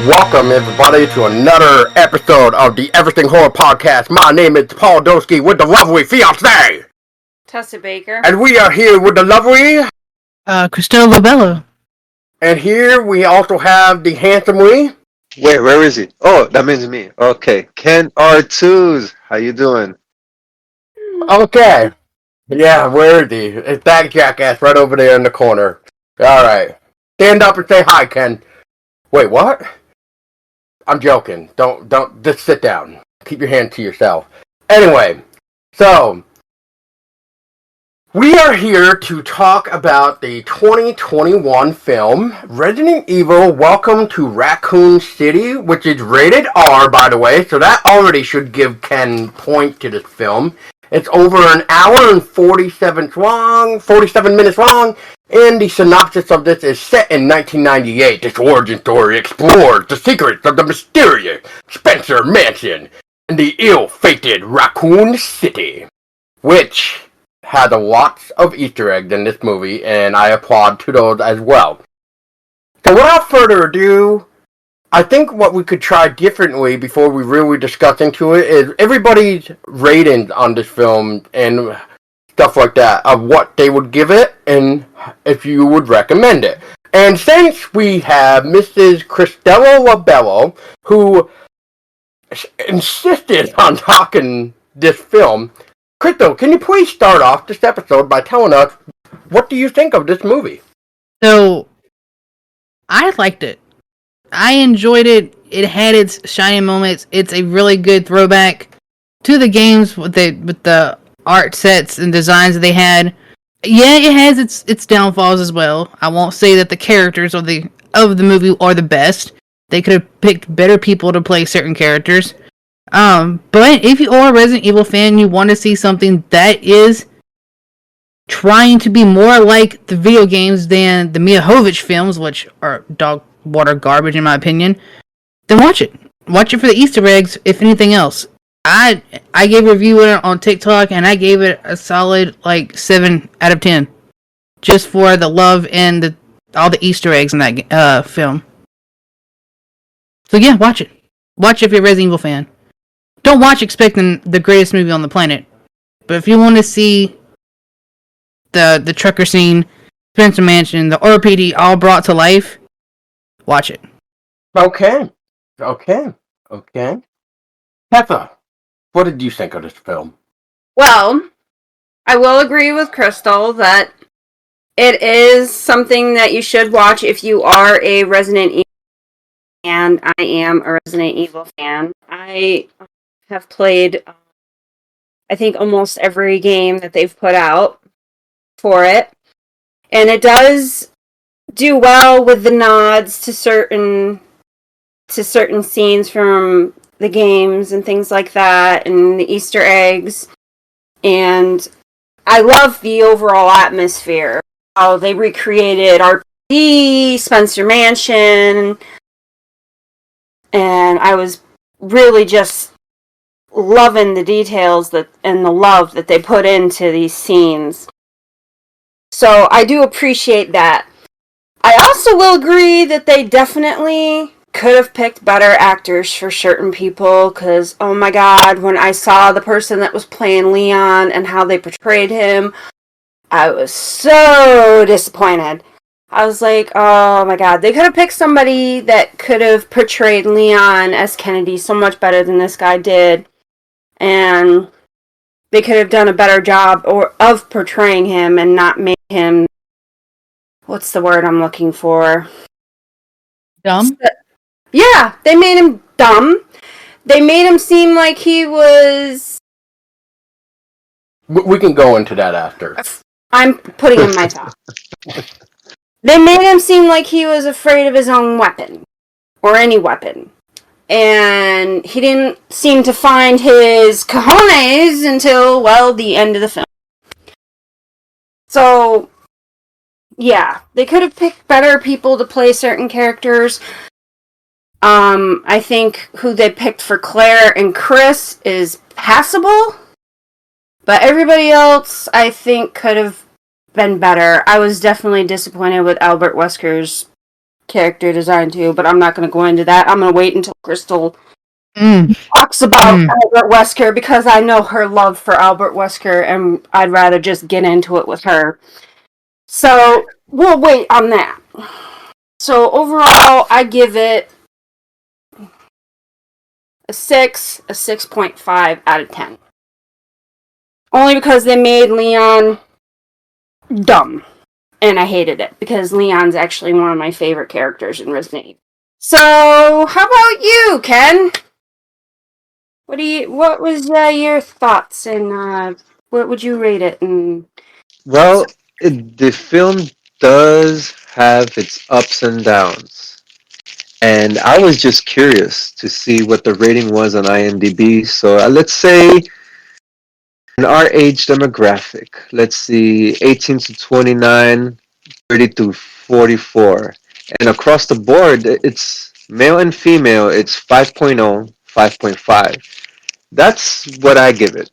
Welcome, everybody, to another episode of the Everything Horror Podcast. My name is Paul Doski with the lovely fiancé, Tessa Baker. and we are here with the lovely Chrystello. And here we also have the handsome Wait, where is he? Oh, that means me. Okay, Ken R2s. How you doing? Okay. Yeah, where is he? It's that jackass right over there in the corner. Alright. Stand up and say hi, Ken. Wait, what? I'm joking. Don't, just sit down. Keep your hand to yourself. Anyway, so, we are here to talk about the 2021 film, Resident Evil Welcome to Raccoon City, which is rated R, by the way, so that already should give Ken point to this film. It's over an hour and 47 minutes long, and the synopsis of this is set in 1998. This origin story explores the secrets of the mysterious Spencer Mansion and the ill-fated Raccoon City, which has lots of Easter eggs in this movie, and I applaud to those as well. So without further ado, I think what we could try differently before we really discuss into it is everybody's ratings on this film and stuff like that of what they would give it and if you would recommend it. And since we have Mrs. Chrystello Labello, who insisted on talking this film, Crystal, can you please start off this episode by telling us what do you think of this movie? So, I liked it. I enjoyed it. It had its shining moments. It's a really good throwback to the games with the art sets and designs that they had. Yeah, it has its downfalls as well. I won't say that the characters of the movie are the best. They could have picked better people to play certain characters. But if you are a Resident Evil fan, you want to see something that is trying to be more like the video games than the Mia Jovovich films, which are dog water garbage in my opinion, then watch it. Watch it for the Easter eggs, if anything else. I gave a review on TikTok, and I gave it a solid, 7 out of 10. Just for the love and all the Easter eggs in that film. So yeah, watch it. Watch it if you're a Resident Evil fan. Don't watch expecting the greatest movie on the planet. But if you want to see the trucker scene, Spencer Mansion, the RPD all brought to life, watch it. Okay. Tessa, what did you think of this film? Well, I will agree with Crystal that it is something that you should watch if you are a Resident Evil fan. I am a Resident Evil fan. I have played, I think, almost every game that they've put out for it. And it does do well with the nods to certain scenes from the games and things like that, and the Easter eggs. And I love the overall atmosphere. How they recreated RPD, Spencer Mansion, and I was really just loving the details and the love that they put into these scenes. So I do appreciate that. I also will agree that they definitely could have picked better actors for certain people, because, oh my god, when I saw the person that was playing Leon and how they portrayed him, I was so disappointed. I was like, oh my god, they could have picked somebody that could have portrayed Leon as Kennedy so much better than this guy did, and they could have done a better job of portraying him and not make him, what's the word I'm looking for? Dumb? Yeah, they made him dumb. They made him seem like he was... We can go into that after. I'm putting in my thought. They made him seem like he was afraid of his own weapon. Or any weapon. And he didn't seem to find his cojones until, well, the end of the film. So, yeah, they could have picked better people to play certain characters. I think who they picked for Claire and Chris is passable. But everybody else, I think, could have been better. I was definitely disappointed with Albert Wesker's character design too, but I'm not going to go into that. I'm going to wait until Crystal Mm. talks about Albert Wesker because I know her love for Albert Wesker, and I'd rather just get into it with her. So we'll wait on that. So overall, I give it a 6.5 out of 10. Only because they made Leon dumb. And I hated it because Leon's actually one of my favorite characters in Resident Evil. So, how about you, Ken? What was your thoughts and what would you rate it? And Well, the film does have its ups and downs. And I was just curious to see what the rating was on IMDb. So let's say in our age demographic, let's see 18 to 29, 30 to 44. And across the board, it's male and female, it's 5.0, 5.5. That's what I give it.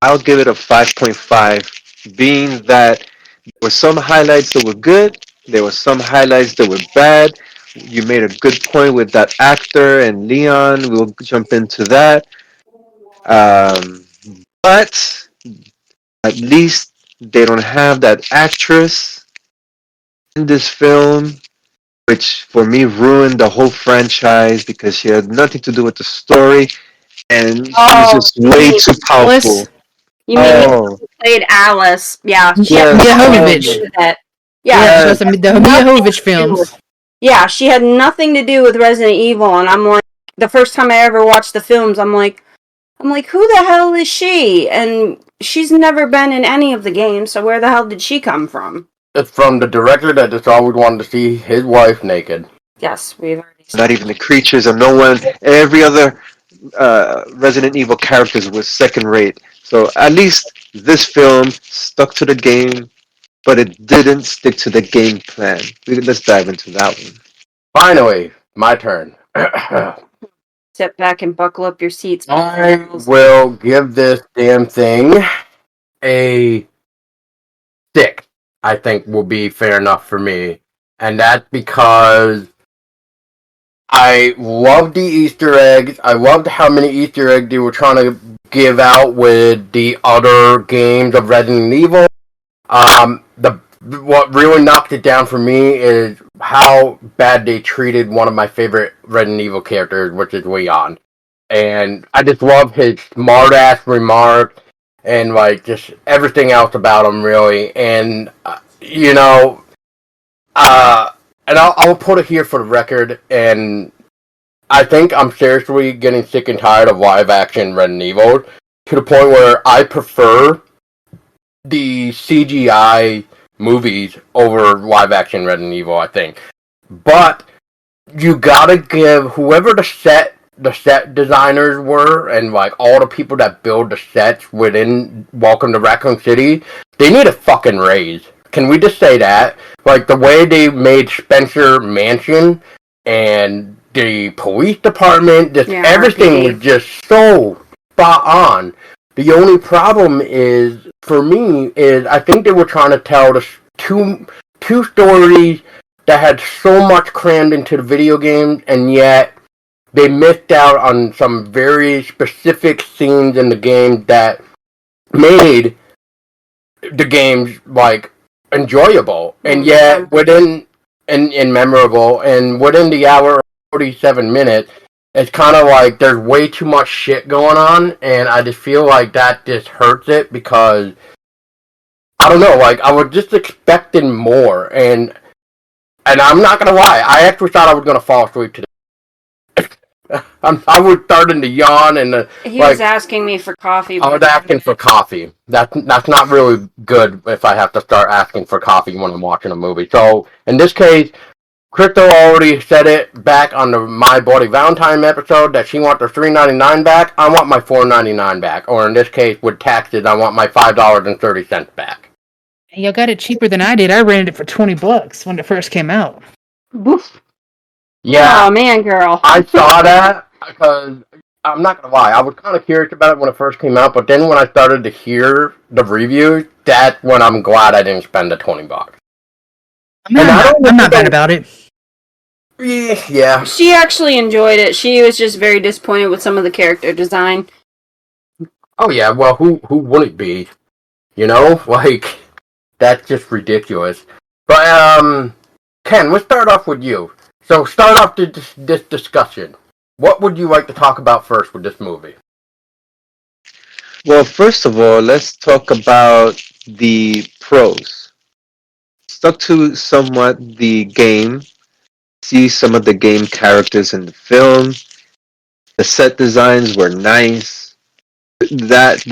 I'll give it a 5.5, being that there were some highlights that were good, there were some highlights that were bad. You made a good point with that actor and Leon. We'll jump into that. Um, but at least they don't have that actress in this film, which for me ruined the whole franchise because she had nothing to do with the story and she was just way too powerful. Alice? you mean Oh, who played Alice? Yeah, she had yes. Mia nothing to Jovovich. do with it. Yeah, Yeah, so Yes. it's the Mia nothing Jovovich to do with. films. Yeah, she had nothing to do with Resident Evil, and I'm like, the first time I ever watched the films, I'm like, who the hell is she? And she's never been in any of the games, so where the hell did she come from? It's from the director that just always wanted to see his wife naked. Yes, we've already Not even the creatures or no one. Every other Resident Evil characters was second rate. So at least this film stuck to the game, but it didn't stick to the game plan. Let's dive into that one. Finally, my turn. I sit back and buckle up your seats. will give this damn thing a 6. I think will be fair enough for me. And that's because I loved the Easter eggs. I loved how many Easter eggs they were trying to give out with the other games of Resident Evil. The what really knocked it down for me is how bad they treated one of my favorite Resident Evil characters, which is Leon. And I just love his smart-ass remarks and like just everything else about him, really. And you know, uh, and I'll put it here for the record, and I think I'm seriously getting sick and tired of live action Resident Evil to the point where I prefer the CGI movies over live action Resident Evil, I think. But you gotta give whoever the set designers were and like all the people that build the sets within Welcome to Raccoon City, they need a fucking raise. Can we just say that? Like the way they made Spencer Mansion and the police department, just everything was just so spot on. The only problem is for me is I think they were trying to tell the two stories that had so much crammed into the video games, and yet they missed out on some very specific scenes in the game that made the games like enjoyable, and yet within and memorable, and within the hour 47 minutes, it's kind of like there's way too much shit going on, and I just feel like that just hurts it because I don't know, like I was just expecting more, and I'm not gonna lie, I actually thought I was gonna fall asleep today. I was starting to yawn and He was asking me for coffee. I was asking for coffee. That's not really good if I have to start asking for coffee when I'm watching a movie. So in this case, Crypto already said it back on the My Bloody Valentine episode that she wants her $3.99 back. I want my $4.99 back, or in this case, with taxes, I want my $5.30 back. Y'all got it cheaper than I did. I rented it for $20 when it first came out. Yeah. Oh man, girl. I saw that because I'm not gonna lie, I was kind of curious about it when it first came out, but then when I started to hear the reviews, that's when I'm glad I didn't spend the $20. I'm not bad about it. Yeah. She actually enjoyed it. She was just very disappointed with some of the character design. Oh yeah. Well, who wouldn't be? You know, like that's just ridiculous. But Ken, let's start off with you. So start off this discussion. What would you like to talk about first with this movie? Well, first of all, let's talk about the pros. Stuck to somewhat the game, see some of the game characters in the film. The set designs were nice. That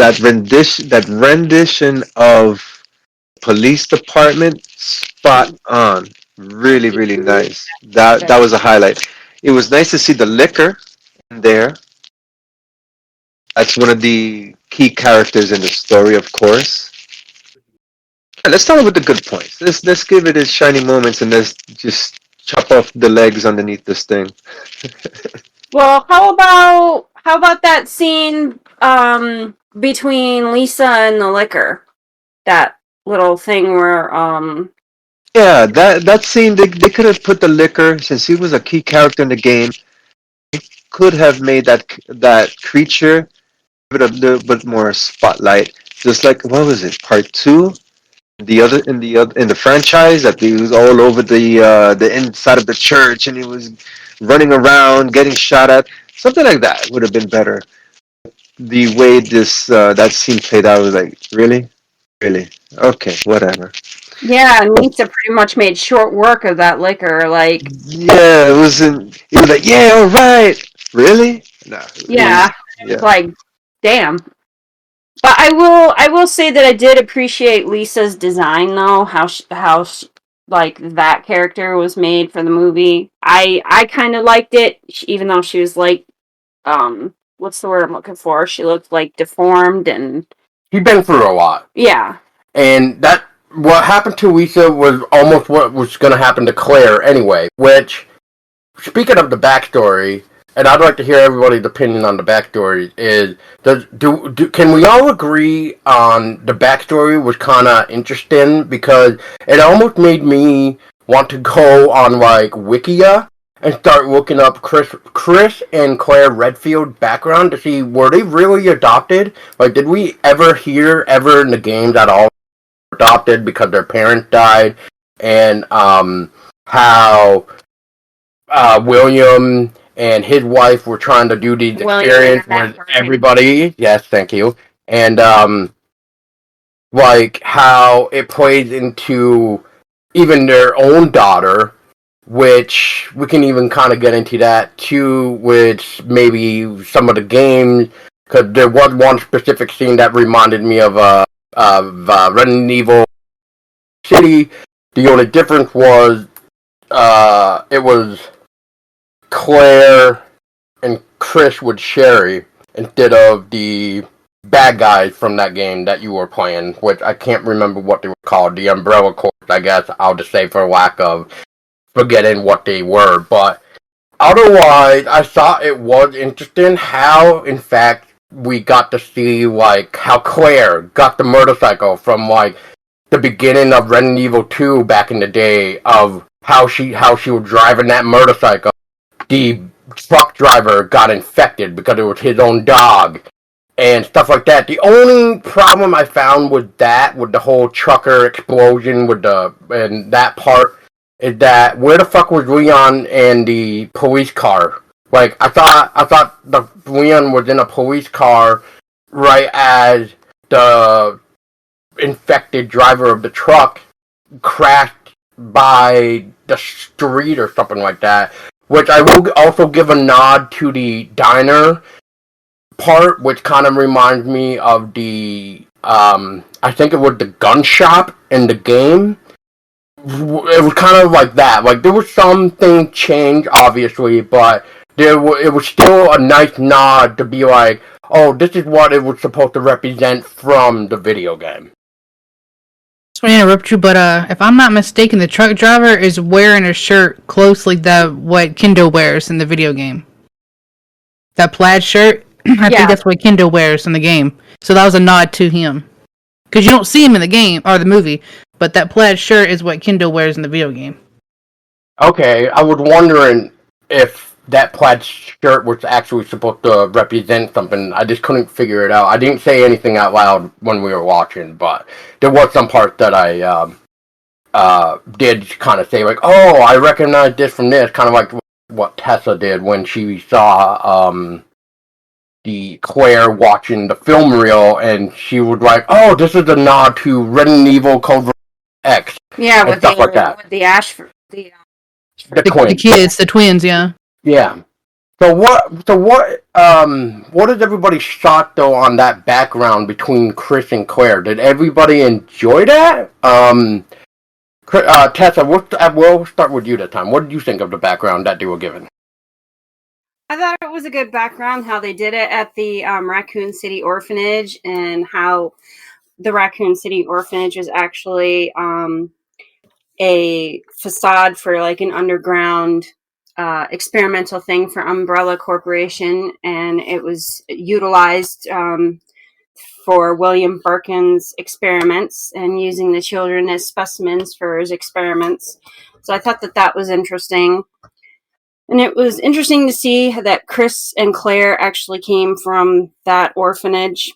rendition of police department, spot on. Really, really nice. That was a highlight. It was nice to see the liquor in there. That's one of the key characters in the story, of course. Let's start with the good points. Let's give it its shiny moments and let's just chop off the legs underneath this thing. Well, how about that scene between Lisa and the liquor? That little thing where Yeah, that scene they could have put the liquor since he was a key character in the game. Could have made that creature give it a little bit more spotlight. Just like what was it, part two? In the franchise that he was all over the inside of the church and he was running around getting shot at. Something like that would have been better. The way this that scene played out was like really, really okay, whatever. yeah, Nisa pretty much made short work of that liquor. Like, Yeah, it wasn't. It was like yeah, all right. Really? No, it yeah, was it was yeah. like, damn. But I will say that I did appreciate Lisa's design though. Like that character was made for the movie. I kind of liked it, even though she was like, what's the word I'm looking for? She looked like deformed and He's been through a lot, yeah, and that what happened to Lisa was almost what was going to happen to Claire anyway. Which, speaking of the backstory, and I'd like to hear everybody's opinion on the backstory. Is can we all agree on the backstory was kind of interesting because it almost made me want to go on like Wikia and start looking up Chris and Claire Redfield background to see were they really adopted? Like, did we ever hear ever in the games at all adopted because their parents died, and how William and his wife were trying to do these experience with everybody. Yes, thank you. And like how it plays into even their own daughter, which we can even kind of get into that too, which maybe some of the games, because there was one specific scene that reminded me of Resident Evil City. The only difference was it was Claire and Chris with Sherry instead of the bad guys from that game that you were playing, which I can't remember what they were called. The Umbrella Corps, I guess I'll just say for lack of forgetting what they were. But otherwise, I thought it was interesting how, in fact, we got to see like how Claire got the motorcycle from like the beginning of Resident Evil 2 back in the day of how she was driving that motorcycle. The truck driver got infected because it was his own dog and stuff like that. The only problem I found with that, with the whole trucker explosion, with the and that part, is that where the fuck was Leon and the police car? Like I thought the Leon was in a police car right as the infected driver of the truck crashed by the street or something like that. Which I will also give a nod to the diner part, which kind of reminds me of the I think it was the gun shop in the game. It was kind of like that. Like there was something changed, obviously, but it was still a nice nod to be like, oh, this is what it was supposed to represent from the video game. Sorry to interrupt you, but if I'm not mistaken, the truck driver is wearing a shirt close like that what Kendo wears in the video game. That plaid shirt, I think that's what Kendo wears in the game. So that was a nod to him. Because you don't see him in the game, or the movie, but that plaid shirt is what Kendo wears in the video game. Okay, I was wondering if that plaid shirt was actually supposed to represent something. I just couldn't figure it out. I didn't say anything out loud when we were watching, but there was some part that I did kind of say like, "Oh, I recognize this from this," kind of like what Tessa did when she saw the Claire watching the film reel, and she was like, "Oh, this is a nod to Resident Evil Code X Yeah, and stuff like that." with the ash the The The twins. kids, the twins, yeah. Yeah. What is everybody's shot though on that background between Chris and Claire? Did everybody enjoy that? Tessa, we'll start with you this time. What did you think of the background that they were given? I thought it was a good background how they did it at the Raccoon City orphanage, and how the Raccoon City orphanage is actually a facade for like an underground experimental thing for Umbrella Corporation, and it was utilized for William Birkin's experiments and using the children as specimens for his experiments. So I thought that that was interesting. And it was interesting to see that Chris and Claire actually came from that orphanage,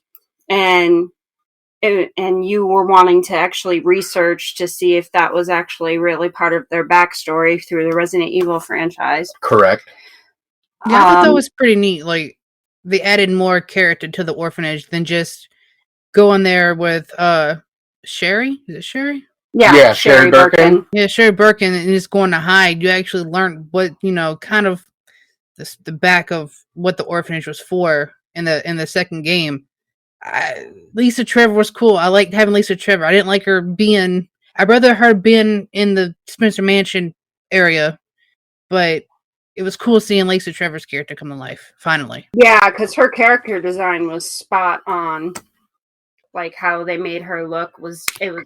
and and you were wanting to actually research to see if that was actually really part of their backstory through the Resident Evil franchise. Correct. Yeah, I thought that was pretty neat. Like, they added more character to the orphanage than just going there with Sherry. Is it Sherry? Yeah, Sherry Sherry Birkin. Birkin. Yeah, Sherry Birkin, and just going to hide. You actually learn what, kind of the back of what the orphanage was for in the second game. Lisa Trevor was cool. I liked having Lisa Trevor. I didn't like her being. I'd rather her being in the Spencer Mansion area, but it was cool seeing Lisa Trevor's character come to life finally. Yeah, because her character design was spot on. Like how they made her look it was awesome.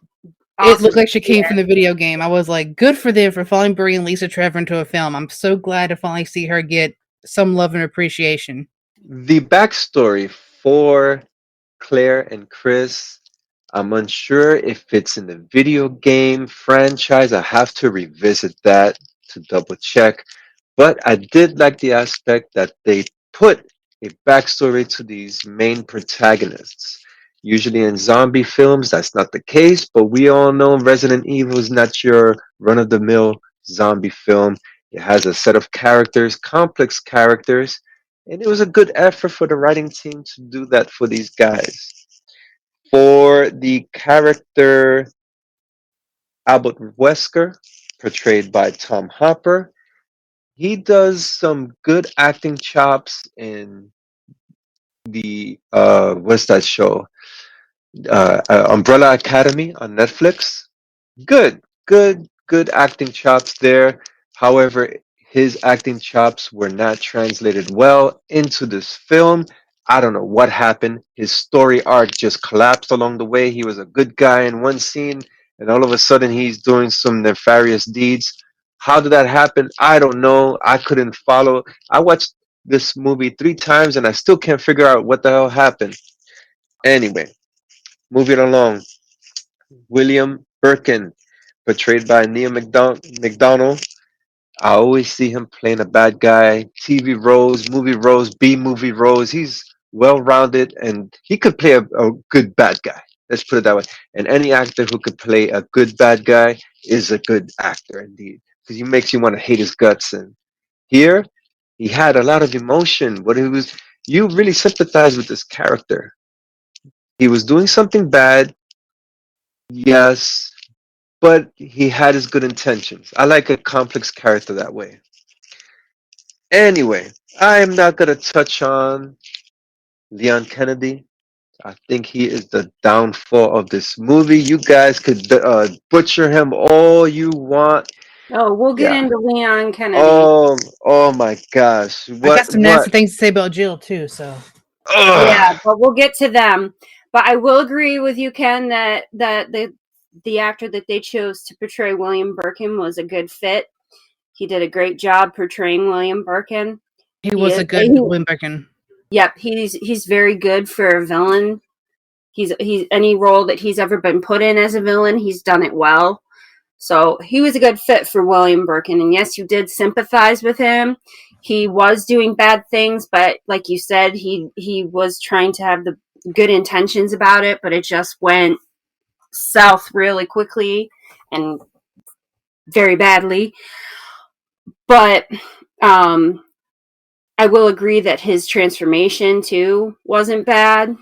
It looked like she came from the video game. I was like, good for them for finally bringing Lisa Trevor into a film. I'm so glad to finally see her get some love and appreciation. The backstory for Claire and Chris, I'm unsure if it's in the video game franchise. I have to revisit that to double check. But I did like the aspect that they put a backstory to these main protagonists. Usually in zombie films, that's not the case, but we all know Resident Evil is not your run of the mill zombie film. It has a set of characters, complex characters, and it was a good effort for the writing team to do that for these guys. For the character Albert Wesker, portrayed by Tom Hopper, he does some good acting chops in the what's that show? Umbrella Academy on Netflix. Good acting chops there. However, his acting chops were not translated well into this film. I don't know what happened. His story arc just collapsed along the way. He was a good guy in one scene, and all of a sudden he's doing some nefarious deeds. How did that happen? I don't know. I couldn't follow. I watched this movie 3 times and I still can't figure out what the hell happened. Anyway, moving along. William Birkin, portrayed by Neil McDonald. I always see him playing a bad guy, TV roles, movie roles, B movie roles. He's well rounded and he could play a good bad guy. Let's put it that way. And any actor who could play a good bad guy is a good actor indeed. Because he makes you want to hate his guts. And here, he had a lot of emotion. You really sympathize with this character. He was doing something bad, yes, but he had his good intentions. I like a complex character that way. Anyway, I am not going to touch on Leon Kennedy. I think he is the downfall of this movie. You guys could butcher him all you want. Oh, we'll get Yeah. into Leon Kennedy. Oh my gosh. I got some What? nasty things to say about Jill too. So Yeah, Ugh. but we'll get to them. But I will agree with you, Ken, that the actor that they chose to portray William Birkin was a good fit. He did a great job portraying William Birkin. he He was is, a good William Birkin. yep, he's very good for a villain. He's any role that he's ever been put in as a villain, he's done it well. So he was a good fit for William Birkin. And yes, you did sympathize with him. He was doing bad things, but like you said, he was trying to have the good intentions about it, but it just went south really quickly and very badly. But I will agree that his transformation too wasn't bad,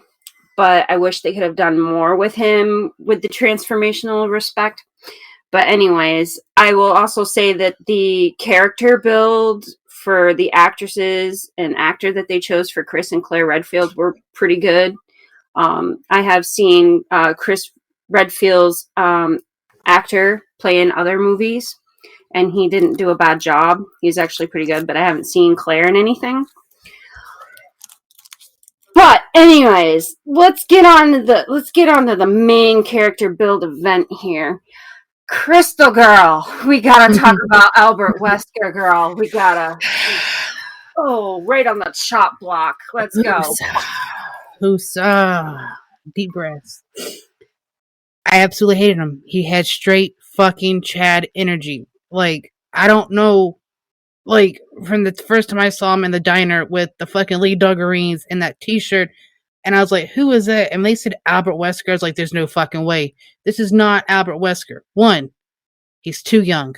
but I wish they could have done more with him with the transformational respect. But anyways, I will also say that the character build for the actresses and actor that they chose for Chris and Claire Redfield were pretty good. I have seen Chris Redfield's actor play in other movies, and he didn't do a bad job. He's actually pretty good, but I haven't seen Claire in anything. But anyways, let's get on to the main character build event here. Crystal Girl. We gotta talk about Albert Wesker, girl. We gotta. Oh, right on the chop block. Let's go. Deep breaths. I absolutely hated him. He had straight fucking Chad energy. Like, I don't know. Like, from the first time I saw him in the diner with the fucking Lee Duggarines and that t-shirt, and I was like, who is that? And they said Albert Wesker. I was like, there's no fucking way. This is not Albert Wesker. One, he's too young.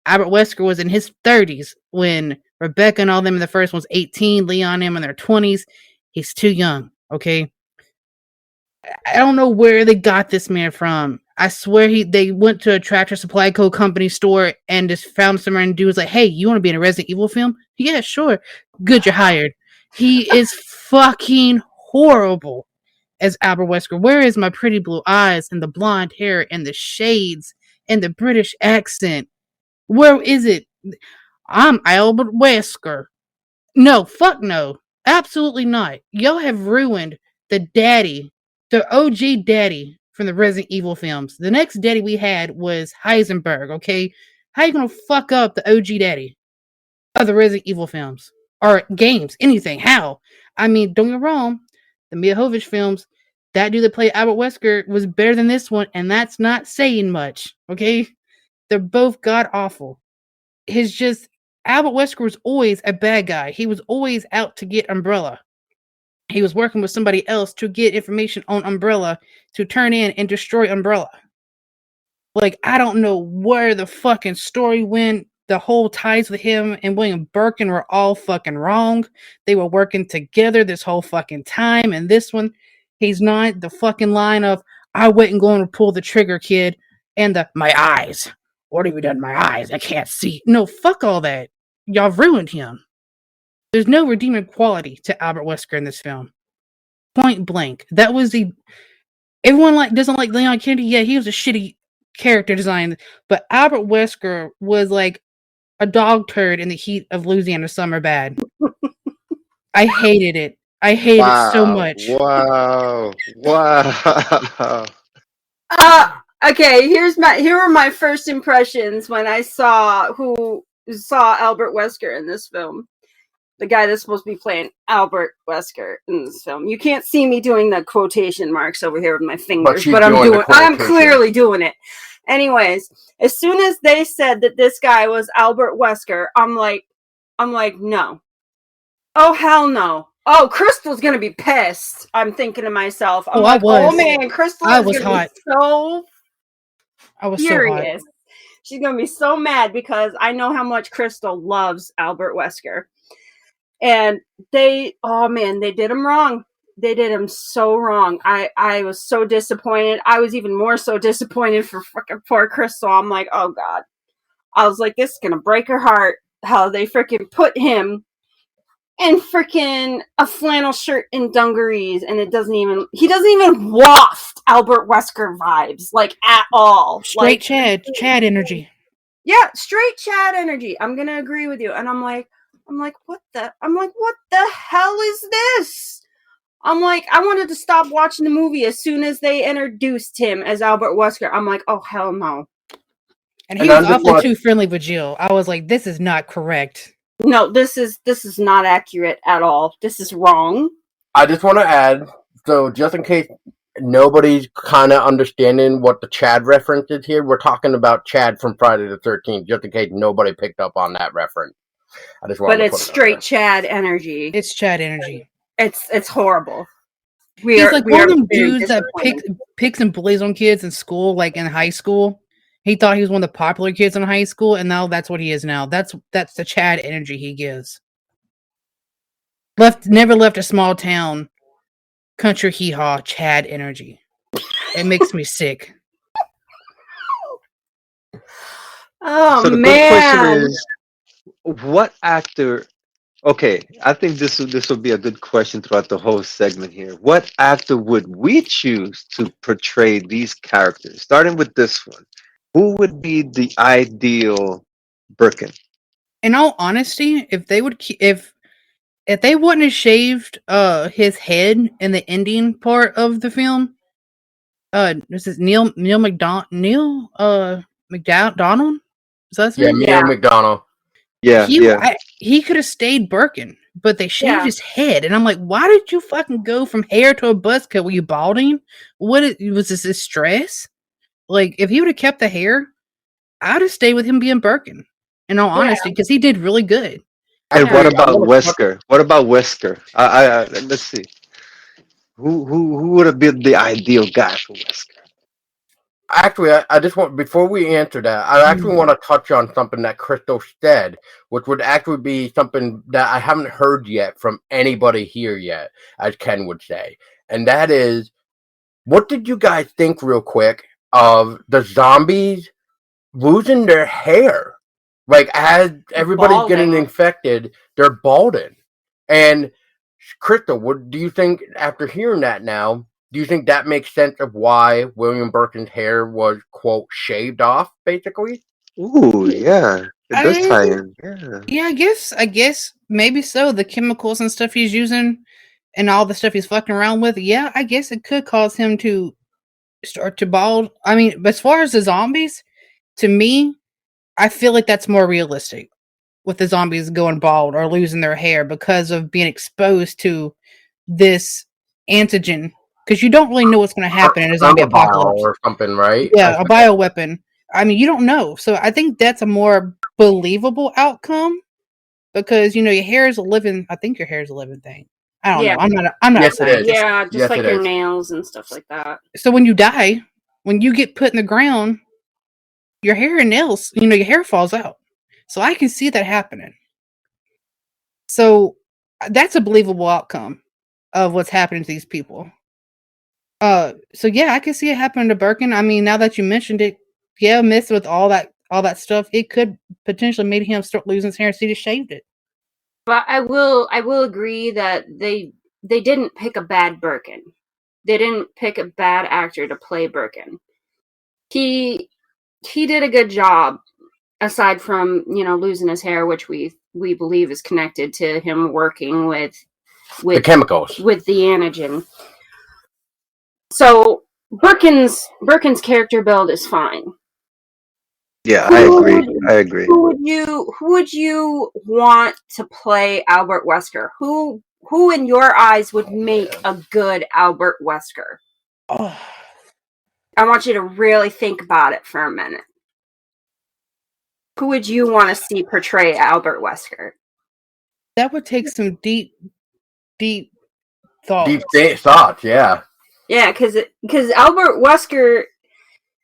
Albert Wesker was in his 30s when Rebecca and all them in the first one's 18, Leon and them in their 20s. He's too young, okay? I don't know where they got this man from. I swear they went to a Tractor Supply Co. company store and just found some random dude was like, hey, you want to be in a Resident Evil film? Yeah, sure. Good, you're hired. He is fucking horrible as Albert Wesker. Where is my pretty blue eyes and the blonde hair and the shades and the British accent? Where is it? I'm Albert Wesker. No, fuck no. Absolutely not. Y'all have ruined the daddy, the OG daddy from the Resident Evil films. The next daddy we had was Heisenberg, okay? How you gonna fuck up the OG daddy of the Resident Evil films? Or games, anything. How? I mean, don't get me wrong. The Mia Jovovich films, that dude that played Albert Wesker was better than this one, and that's not saying much, okay? They're both god awful. His just Albert Wesker was always a bad guy. He was always out to get Umbrella. He was working with somebody else to get information on Umbrella to turn in and destroy Umbrella. Like, I don't know where the fucking story went. The whole ties with him and William Birkin were all fucking wrong. They were working together this whole fucking time. And this one, he's not the fucking line of, I wasn't going to pull the trigger, kid. And my eyes. What have you done to my eyes? I can't see. No, fuck all that. Y'all ruined him. There's no redeeming quality to Albert Wesker in this film. Point blank. That was everyone doesn't like Leon Kennedy. Yeah, he was a shitty character design. But Albert Wesker was like a dog turd in the heat of Louisiana summer bad. I hated it. I hated it so much. Wow. Okay, here are my first impressions when I saw Albert Wesker in this film. The guy that's supposed to be playing Albert Wesker in this film. You can't see me doing the quotation marks over here with my fingers, but I'm clearly doing it. Anyways, as soon as they said that this guy was Albert Wesker, I'm like, no. Oh, hell no. Oh, Crystal's gonna be pissed. I'm thinking to myself. Oh man, Crystal is gonna be so furious. She's gonna be so mad because I know how much Crystal loves Albert Wesker. And they did him wrong. They did him so wrong. I was so disappointed. I was even more so disappointed for freaking poor Crystal. I'm like, oh God. I was like, this is gonna break her heart. How they freaking put him in freaking a flannel shirt and dungarees, and he doesn't even waft Albert Wesker vibes, like, at all. Straight Chad energy. Yeah, straight Chad energy. I'm gonna agree with you. And I'm like, what the hell is this? I'm like, I wanted to stop watching the movie as soon as they introduced him as Albert Wesker. I'm like, oh hell no. And he was awfully too friendly with Jill. I was like, this is not correct. No, this is not accurate at all. This is wrong. I just want to add, so just in case nobody's kind of understanding what the Chad reference is here. We're talking about Chad from Friday the 13th, just in case nobody picked up on that reference. I just wanted But to it's put it out straight there. Chad energy. It's Chad energy. It's horrible. He's like We one are of them very dudes that disappointed. picks and bullies on kids in school, like in high school. He thought he was one of the popular kids in high school, and now that's what he is now. That's the Chad energy he gives. Never left a small town, country hee haw, Chad energy. It makes me sick. Oh So the good question man. is, what actor? Okay, I think this will be a good question throughout the whole segment here. What actor would we choose to portray these characters? Starting with this one, who would be the ideal Birkin? In all honesty, if they would if they wouldn't have shaved his head in the ending part of the film, this is Neil McDonald? Is that his Yeah, name? Neil McDonald. Yeah, yeah. He could have stayed Birkin, but they shaved Yeah. his head, and I'm like, why did you fucking go from hair to a buzz cut? Were you balding? Was this stress? Like, if he would have kept the hair, I'd have stayed with him being Birkin. In all Yeah. honesty, because he did really good. And what Actually, I about want to touch. Wesker? What about Wesker? Let's see. Who would have been the ideal guy for Wesker? Actually, I just want, before we answer that, I actually want to touch on something that Crystal said, which would actually be something that I haven't heard yet from anybody here yet, as Ken would say. And that is, what did you guys think, real quick, of the zombies losing their hair? Like, as everybody's getting Balding. infected, they're balding. And Crystal, what do you think after hearing that now? Do you think that makes sense of why William Birkin's hair was, quote, shaved off, basically? Ooh, yeah. It does I, tie in. Yeah. yeah, I guess maybe so. The chemicals and stuff he's using, and all the stuff he's fucking around with. Yeah, I guess it could cause him to start to bald. I mean, as far as the zombies, to me, I feel like that's more realistic with the zombies going bald or losing their hair because of being exposed to this antigen. Because you don't really know what's going to happen in a zombie apocalypse. Or something, right? Yeah, a bioweapon. I mean, you don't know. So I think that's a more believable outcome because your hair is a living. I think your hair is a living thing. I don't know. I'm not a Yes, it is. scientist. Yeah, just Yes, like it your is. nails and stuff like that. So when you die, when you get put in the ground, your hair and nails, your hair falls out. So I can see that happening. So that's a believable outcome of what's happening to these people. So yeah, I can see it happening to Birkin. I mean, now that you mentioned it, yeah, mixed with all that stuff, it could potentially make him start losing his hair and see he shaved it. But I will agree that they didn't pick a bad Birkin. They didn't pick a bad actor to play Birkin. He did a good job, aside from losing his hair, which we believe is connected to him working with The chemicals. with the antigen. So Birkin's character build is fine. Yeah, I agree. Who would you want to play Albert Wesker? Who in your eyes would make a good Albert Wesker? Oh, I want you to really think about it for a minute. Who would you want to see portray Albert Wesker? that would take some deep thought. Deep thoughts, yeah. Yeah, because Albert Wesker,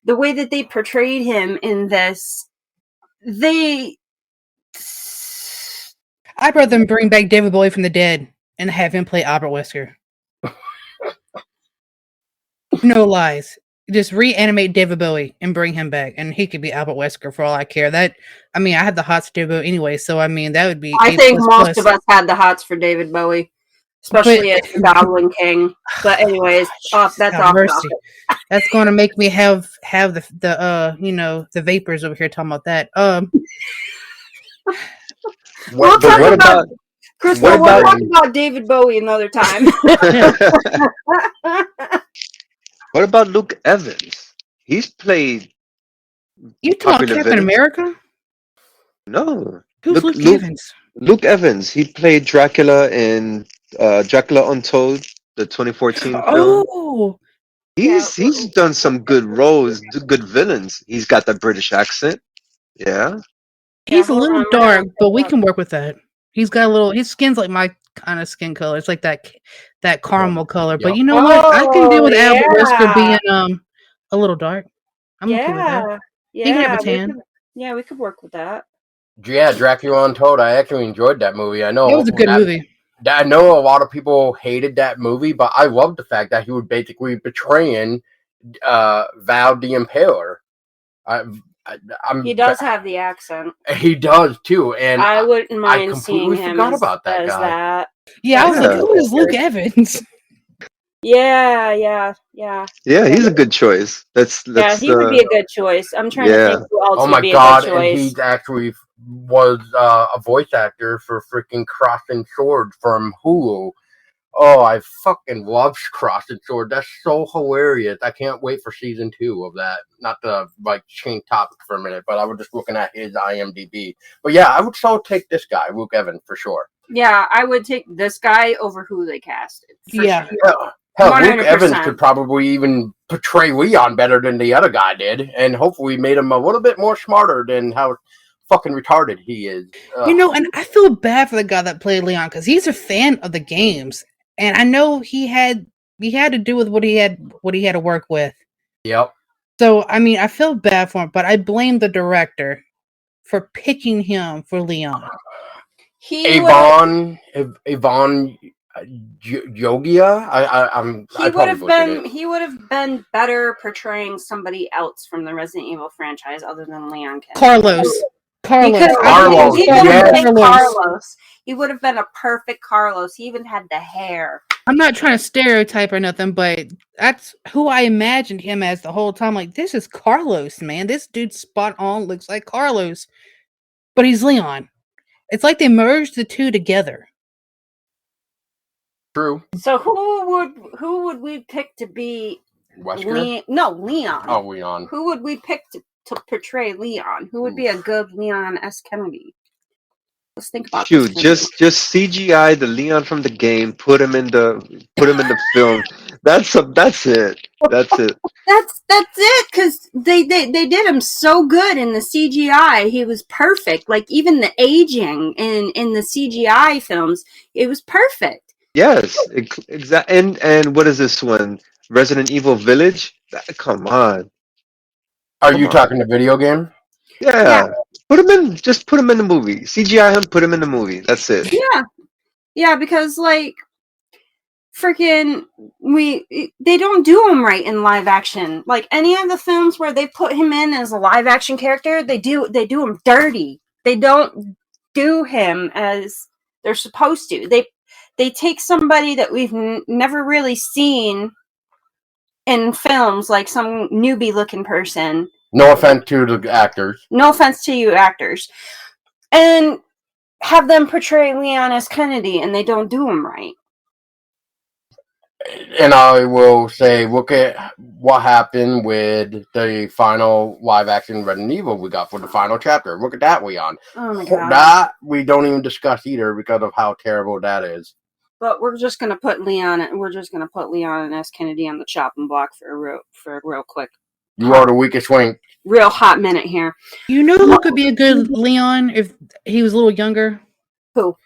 the way that they portrayed him in this, I'd rather bring back David Bowie from the dead and have him play Albert Wesker. No lies. Just reanimate David Bowie and bring him back, and he could be Albert Wesker for all I care. I had the hots for David Bowie anyway, so I mean that would be. I think most of us had the hots for David Bowie, especially as the Goblin King. But anyways, that's off topic. That's going to make me have the vapors over here talking about that. We'll talk about Crystal. We'll talk about David Bowie another time. What about Luke Evans? He's played. You talking about Captain America? No. Who's Luke Evans? Luke Evans. He played Dracula in Dracula Untold, the 2014 film. Oh, He's done some good roles, good villains. He's got the British accent. Yeah. He's a hold little on, we're dark, gonna but we look up. can work with that. He's got a little. His skin's like my kind of skin color. It's like that caramel color. But Yep. you know what? I can deal Oh with Albert Wesker yeah, being a little dark. I'm okay with that. yeah, He can have yeah. a tan. We could work with that. Yeah, Dracula Untold. I actually enjoyed that movie. It was a good movie. I know a lot of people hated that movie, but I loved the fact that he was basically betraying Val the Impaler. I, He I'm does have the accent. he does too, and I wouldn't I mind seeing completely him forgot as, about that as guy. that. Yeah, I was like, Yeah. who is Luke Evans? Yeah. Yeah, he's a good choice. Yeah, That's he would be a good choice. I'm trying to yeah. think who else Oh would my be a god! good And choice. he actually was a voice actor for freaking Crossing Swords from Hulu. Oh, I fucking love Crossing Sword. That's so hilarious. I can't wait for season 2 of that. Not to like change topic for a minute, but I was just looking at his IMDb. But yeah, I would so take this guy, Luke Evans, for sure. Yeah, I would take this guy over who they casted. For Yeah. sure. Hell, Luke 100%. Evans could probably even portray Leon better than the other guy did, and hopefully made him a little bit more smarter than how fucking retarded he is. You know, and I feel bad for the guy that played Leon because he's a fan of the games, and I know he had to do with what he had to work with. Yep. So I mean, I feel bad for him, but I blame the director for picking him for Leon. Yvonne Yogia. He would have been better portraying somebody else from the Resident Evil franchise other than Leon Kennedy. Carlos. He could Carlos, have yes. been Carlos. He would have been a perfect Carlos. He even had the hair. I'm not trying to stereotype or nothing, but that's who I imagined him as the whole time. Like, this is Carlos, man. This dude's spot on, looks like Carlos, but he's Leon. It's like they merged the two together. True. So who would we pick to be Wesker? Leon. Oh, Leon. Who would we pick to portray Leon? Who would be a good Leon S. Kennedy? Let's think about Shoot, this. just CGI the Leon from the game, put him in the film. That's it. That's it. That's it, because they did him so good in the CGI. He was perfect. Like even the aging in the CGI films, it was perfect. Yes, exactly. And what is this one? Resident Evil Village? Come on. Are you talking the video game? Yeah. Just put him in the movie. CGI him, put him in the movie. That's it. Yeah, because like freaking they don't do him right in live action. Like any of the films where they put him in as a live action character, they do him dirty. They don't do him as they're supposed to. They take somebody that we've never really seen in films, like some newbie looking person. No offense to the actors. No offense to you actors. And have them portray Leon S. Kennedy, and they don't do him right. And I will say, look at what happened with the final live action Resident Evil we got for the final chapter. Look at that, Leon. Oh my god. That we don't even discuss either because of how terrible that is. But we're just gonna put Leon and S. Kennedy on the chopping block for a real quick. You are the weakest link. Real hot minute here. You know who could be a good Leon if he was a little younger? Who?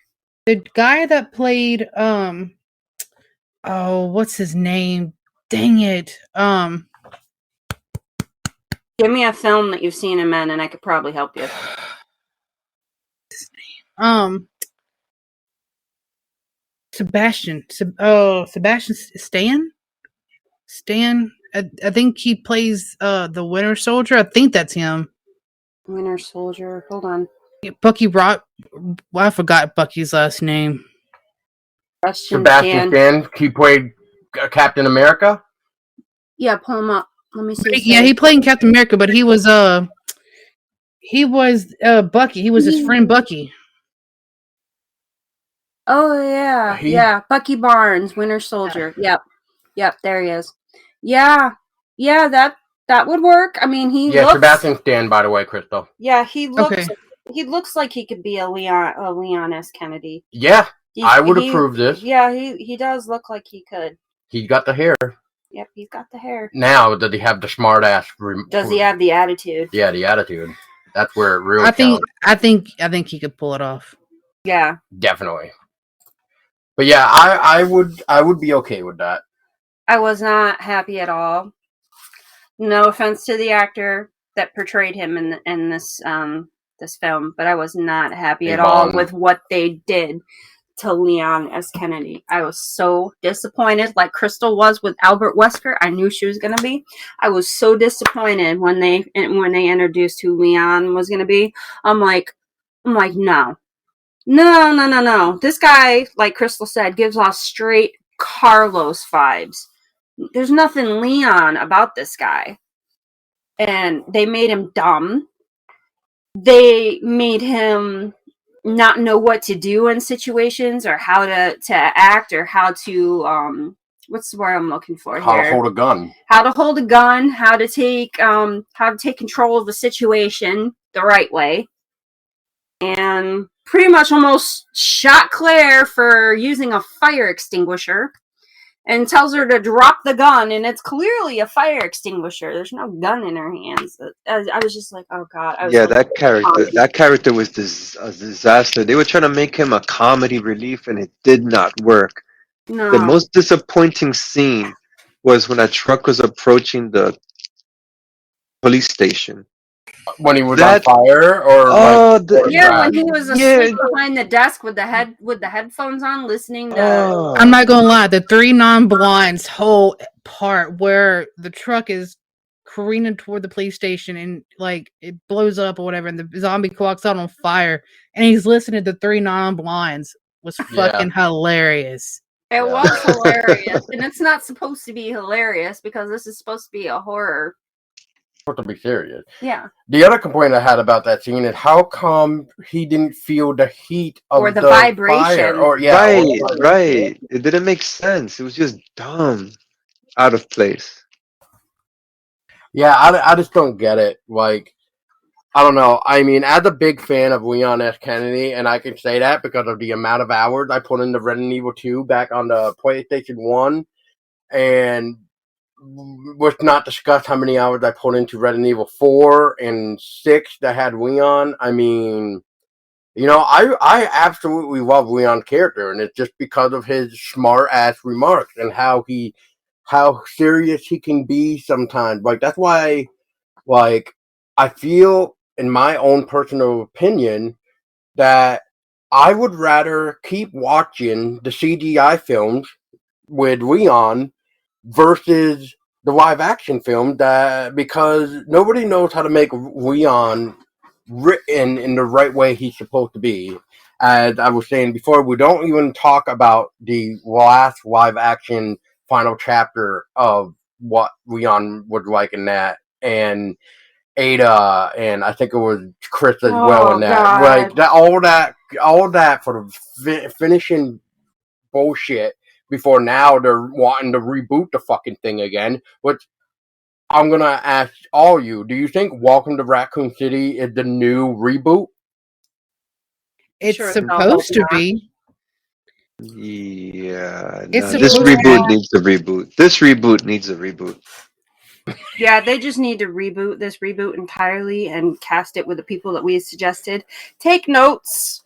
The guy that played what's his name? Dang it. Give me a film that you've seen him in, and I could probably help you. Sebastian Stan. I think he plays the Winter Soldier. I think that's him. Winter Soldier. Hold on. Bucky Rock. Well, I forgot Bucky's last name. Sebastian Stan. He played Captain America. Yeah, pull him up. Let me see. Yeah, he played in Captain America, but he was Bucky. He was his friend Bucky. Oh yeah, yeah. Bucky Barnes, Winter Soldier. Yep, there he is. Yeah, that would work. I mean, he looks. Sebastian Stan, by the way, Crystal. Yeah, he looks. Okay. He looks like he could be a Leon S. Kennedy. Yeah, I would approve this. Yeah, he does look like he could. He got the hair. Yep, he's got the hair. Now, does he have the smart ass? Does he have the attitude? Yeah, the attitude. That's where it really I think counts. I think he could pull it off. Yeah. Definitely. But yeah, I would be okay with that. I was not happy at all. No offense to the actor that portrayed him in this this film, but I was not happy at all with what they did to Leon S. Kennedy. I was so disappointed, like Crystal was with Albert Wesker. I knew she was gonna be. I was so disappointed when they introduced who Leon was gonna be. I'm like, no. This guy, like Crystal said, gives off straight Carlos vibes. There's nothing Leon about this guy. And they made him dumb. They made him not know what to do in situations or how to act or how to what's the word I'm looking for How here? to hold a gun. How to hold a gun, how to take control of the situation the right way. And pretty much almost shot Claire for using a fire extinguisher and tells her to drop the gun, and it's clearly a fire extinguisher. There's no gun in her hands. I was just like, oh god. That character was a disaster. They were trying to make him a comedy relief, and it did not work. No. The most disappointing scene was when a truck was approaching the police station. When he was on fire, or when he was asleep behind the desk with the headphones on, listening to. I'm not gonna lie, the three non-blinds whole part where the truck is careening toward the police station and like it blows up or whatever, and the zombie walks out on fire, and he's listening to the three non-blinds was fucking hilarious. It was hilarious, and it's not supposed to be hilarious because this is supposed to be a horror. To be serious. Yeah. The other complaint I had about that scene is how come he didn't feel the heat of or the vibration. Fire. Right. It didn't make sense. It was just dumb, out of place. Yeah, I just don't get it. Like, I don't know. I mean, as a big fan of Leon S. Kennedy, and I can say that because of the amount of hours I put into Resident Evil 2 back on the PlayStation 1, and let's not discuss how many hours I put into Resident Evil 4 and 6 that had Leon. I mean, you know, I absolutely love Leon's character, and it's just because of his smart ass remarks and how serious he can be sometimes. Like, that's why, like, I feel, in my own personal opinion, that I would rather keep watching the CGI films with Leon versus the live action film, that because nobody knows how to make Leon written in the right way he's supposed to be. As I was saying before, we don't even talk about the last live action final chapter of what Leon was like in that, and Ada, and I think it was Chris as well in that. God. Like that, all that for the finishing bullshit. Before now, they're wanting to reboot the fucking thing again. Which I'm gonna ask all you: do you think Welcome to Raccoon City is the new reboot? It's supposed to be. Yeah, It's this reboot needs a reboot. This reboot needs a reboot. Yeah, they just need to reboot this reboot entirely and cast it with the people that we suggested. Take notes,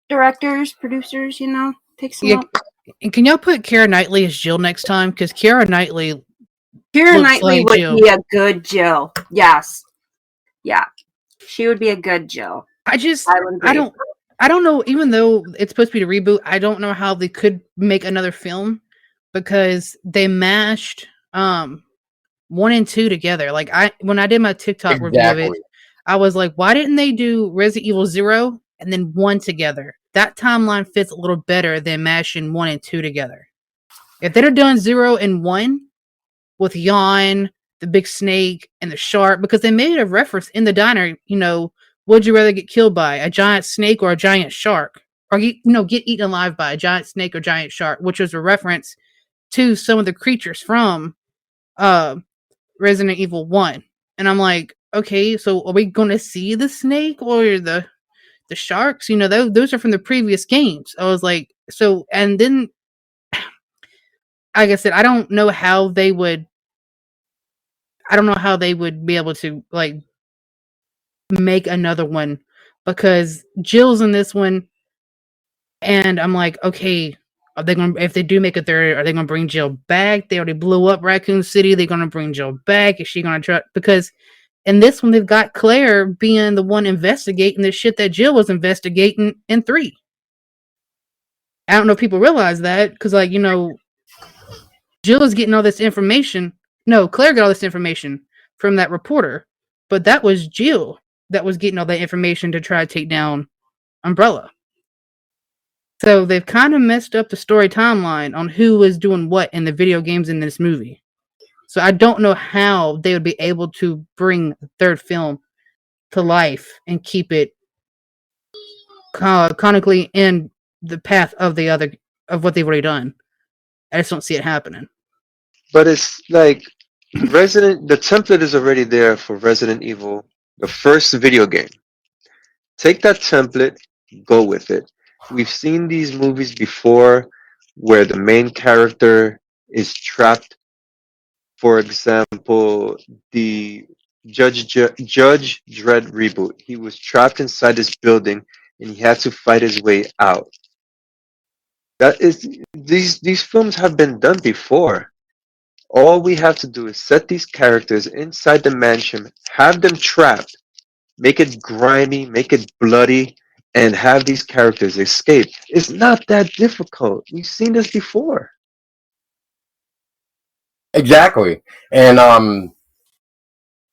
directors, producers, you know, take some notes. And can y'all put Keira Knightley as Jill next time? Because Keira Knightley would be a good Jill. Yes. Yeah. She would be a good Jill. I don't know, even though it's supposed to be a reboot, I don't know how they could make another film because they mashed 1 and 2 together. Like when I did my TikTok review of it, I was like, why didn't they do Resident Evil 0 and then 1 together? That timeline fits a little better than mashing 1 and 2 together. If they'd have done 0 and 1 with Jan, the big snake, and the shark, because they made a reference in the diner, you know, would you rather get killed by a giant snake or a giant shark? Or get eaten alive by a giant snake or giant shark, which was a reference to some of the creatures from Resident Evil 1. And I'm like, okay, so are we going to see the snake or the sharks? You know, those are from the previous games. I was like, so, and then like I said, I don't know how they would. I don't know how they would be able to like make another one because Jill's in this one, and I'm like, okay, are they going? If they do make a third, are they going to bring Jill back? They already blew up Raccoon City. They're going to bring Jill back. Is she going to try? Because in this one, they've got Claire being the one investigating the shit that Jill was investigating in 3. I don't know if people realize that because, like, Jill is getting all this information. No, Claire got all this information from that reporter, but that was Jill that was getting all that information to try to take down Umbrella. So they've kind of messed up the story timeline on who was doing what in the video games in this movie. So I don't know how they would be able to bring the third film to life and keep it canonically in the path of what they've already done. I just don't see it happening. But it's like the template is already there for Resident Evil, the first video game. Take that template, go with it. We've seen these movies before where the main character is trapped. For example, the Judge Dredd reboot. He was trapped inside this building and he had to fight his way out. That is these films have been done before. All we have to do is set these characters inside the mansion, have them trapped, make it grimy, make it bloody, and have these characters escape. It's not that difficult. We've seen this before. Exactly. And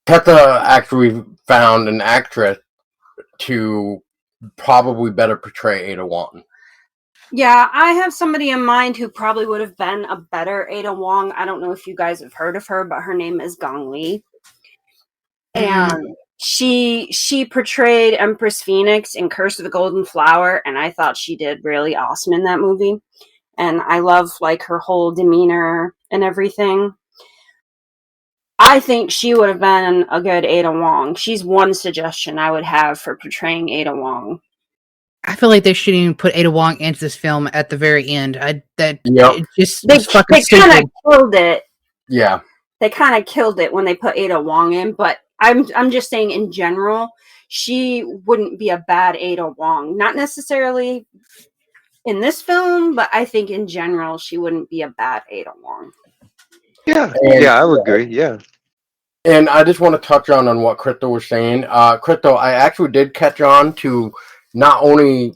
Tessa actually found an actress to probably better portray Ada Wong. Yeah, I have somebody in mind who probably would have been a better Ada Wong. I don't know if you guys have heard of her, but her name is Gong Li. And she portrayed Empress Phoenix in Curse of the Golden Flower, and I thought she did really awesome in that movie. And I love like her whole demeanor and everything. I think she would have been a good Ada Wong. She's one suggestion I would have for portraying Ada Wong. I feel like they shouldn't even put Ada Wong into this film at the very end. Yep. It just They was fucking kind stupid. of killed it. Yeah. They kind of killed it when they put Ada Wong in, but I'm just saying in general, she wouldn't be a bad Ada Wong. Not necessarily in this film, but I think in general she wouldn't be a bad Ada Wong. Yeah, And, yeah, I would agree. Yeah. And I just want to touch on what Chrystello was saying. Chrystello, I actually did catch on to not only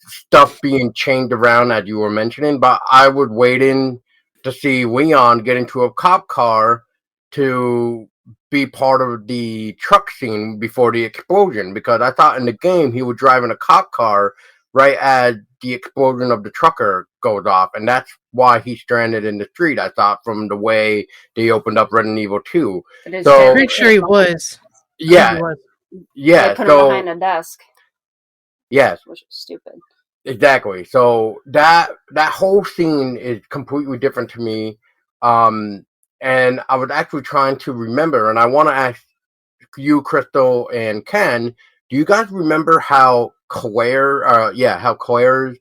stuff being changed around as you were mentioning, but I would wait in to see Leon get into a cop car to be part of the truck scene before the explosion, because I thought in the game he was driving a cop car right as the explosion of the trucker goes off, and that's why he's stranded in the street. I thought from the way they opened up Resident Evil 2. So I'm pretty sure he was. yeah, yeah. They put him behind a desk. Yes, which is stupid. Exactly. So that whole scene is completely different to me. And I was actually trying to remember, and I want to ask you, Chrystello and Ken, do you guys remember how Claire's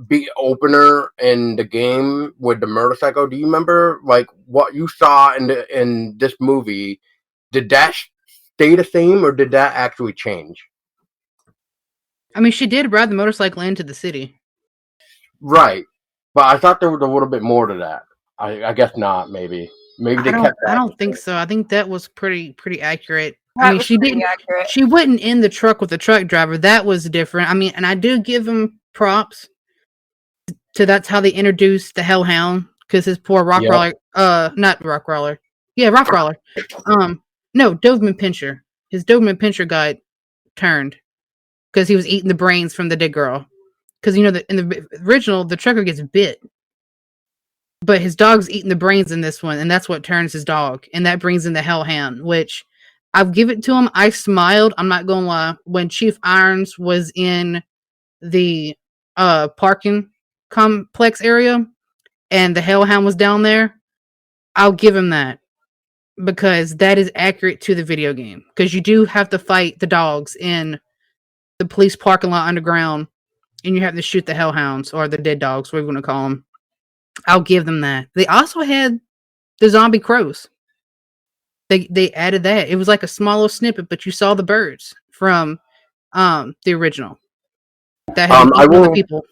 big opener in the game with the motorcycle? Do you remember like what you saw in this movie? Did that stay the same, or did that actually change? I mean, she did ride the motorcycle into the city. Right. But I thought there was a little bit more to that. I guess not, maybe. Maybe they kept that. I don't think so. I think that was pretty accurate. That I mean, was she pretty didn't. accurate. She wasn't in the truck with the truck driver. That was different. I mean, and I do give him props to that's how they introduced the Hellhound, because his poor Rockcrawler, not Rockcrawler, yeah, Rockcrawler, no, Doberman Pinscher. His Doberman Pinscher guy turned because he was eating the brains from the dead girl. Because in the original, the trucker gets bit, but his dog's eating the brains in this one, and that's what turns his dog, and that brings in the Hellhound, which I'll give it to him. I smiled. I'm not gonna lie. When Chief Irons was in the parking complex area, and the Hellhound was down there, I'll give him that, because that is accurate to the video game. Because you do have to fight the dogs in the police parking lot underground, and you have to shoot the Hellhounds, or the dead dogs, whatever you want to call them. I'll give them that. They also had the zombie crows. They added that. It was like a small little snippet, but you saw the birds from the original that had been I eating on the will. people.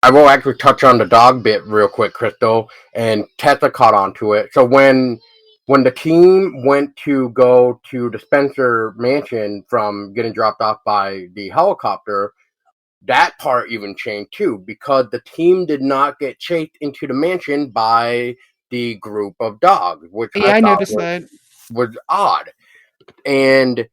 I will actually touch on the dog bit real quick, Crystal, and Tessa caught on to it. So when the team went to go to the Spencer mansion from getting dropped off by the helicopter, that part even changed too, because the team did not get chased into the mansion by the group of dogs, which I Yeah, I thought noticed that. was odd. And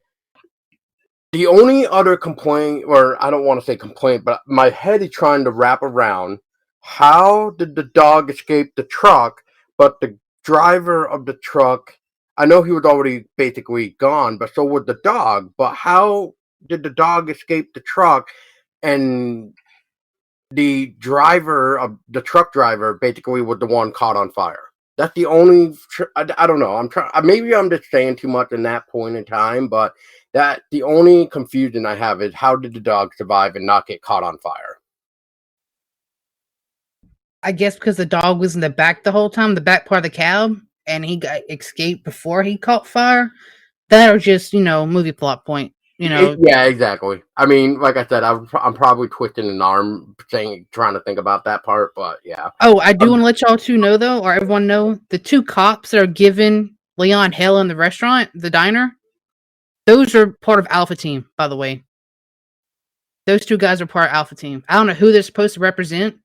the only other complaint, or I don't want to say complaint, but my head is trying to wrap around how did the dog escape the truck, but the driver of the truck, I know he was already basically gone, but so was the dog. But how did the dog escape the truck and the driver of the truck driver basically was the one caught on fire? That's the only. I don't know. I'm trying. Maybe I'm just saying too much in that point in time, but that the only confusion I have is how did the dog survive and not get caught on fire? I guess because the dog was in the back the whole time, the back part of the cab, and he got escaped before he caught fire. That or just movie plot point. Yeah, exactly. I mean, like I said, I'm probably twisting an arm saying trying to think about that part, but yeah. Oh, I do want to let y'all two know though, or everyone know, the two cops that are giving Leon hell in the restaurant, the diner. Those are part of Alpha Team, by the way. Those two guys are part of Alpha Team. I don't know who they're supposed to represent,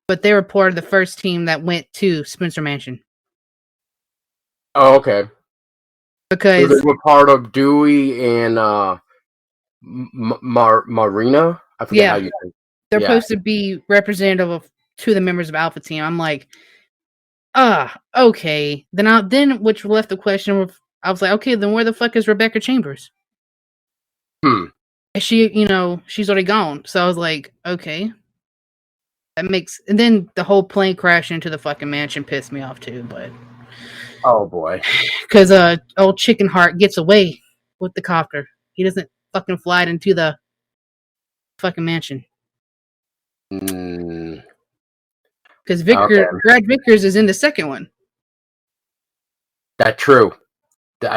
but they were part of the first team that went to Spencer Mansion. Oh, okay. So they Because were part of Dewey and Marina. I forget how yeah, you say. they're Yeah. supposed to be representative of two of the members of Alpha Team. I'm like, okay. Then which left the question of, I was like, okay, then where the fuck is Rebecca Chambers? Hmm. She, she's already gone. So I was like, okay. And then the whole plane crash into the fucking mansion pissed me off too, but Oh boy. because old Chicken Heart gets away with the copter. He doesn't fucking fly it into the fucking mansion. Mm, Because okay, Brad Vickers is in the second one. that's true.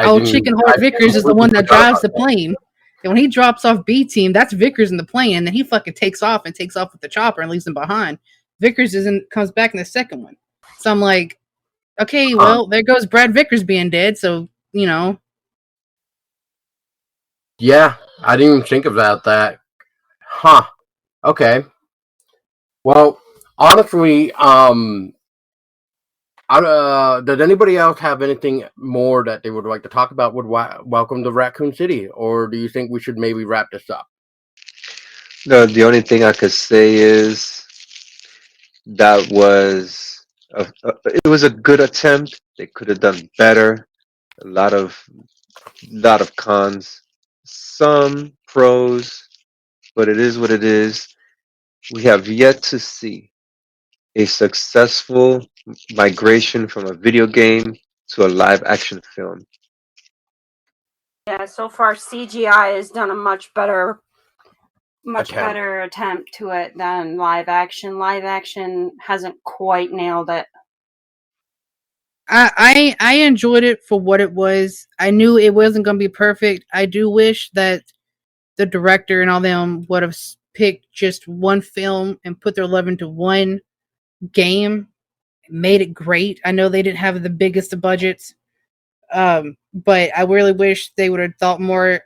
Old Chicken I Heart Vickers is the completely one that forgot drives about the that. plane. And when he drops off B team, that's Vickers in the plane, and then he fucking takes off with the chopper and leaves him behind. Vickers comes back in the second one. So I'm like, okay, Huh. well, there goes Brad Vickers being dead, so Yeah, I didn't even think about that. Huh. Okay. Well, honestly, does anybody else have anything more that they would like to talk about with Welcome to Raccoon City, or do you think we should maybe wrap this up? No, the only thing I could say is that it was a good attempt. They could have done better. A lot of cons, some pros, but it is what it is. We have yet to see a successful migration from a video game to a live action film. Yeah, so far CGI has done a much better Attempt. attempt to it than live action. Live action hasn't quite nailed it. I enjoyed it for what it was. I knew it wasn't going to be perfect. I do wish that the director and all them would have picked just one film and put their love into one game, made it great. I know they didn't have the biggest of budgets, but I really wish they would have thought more,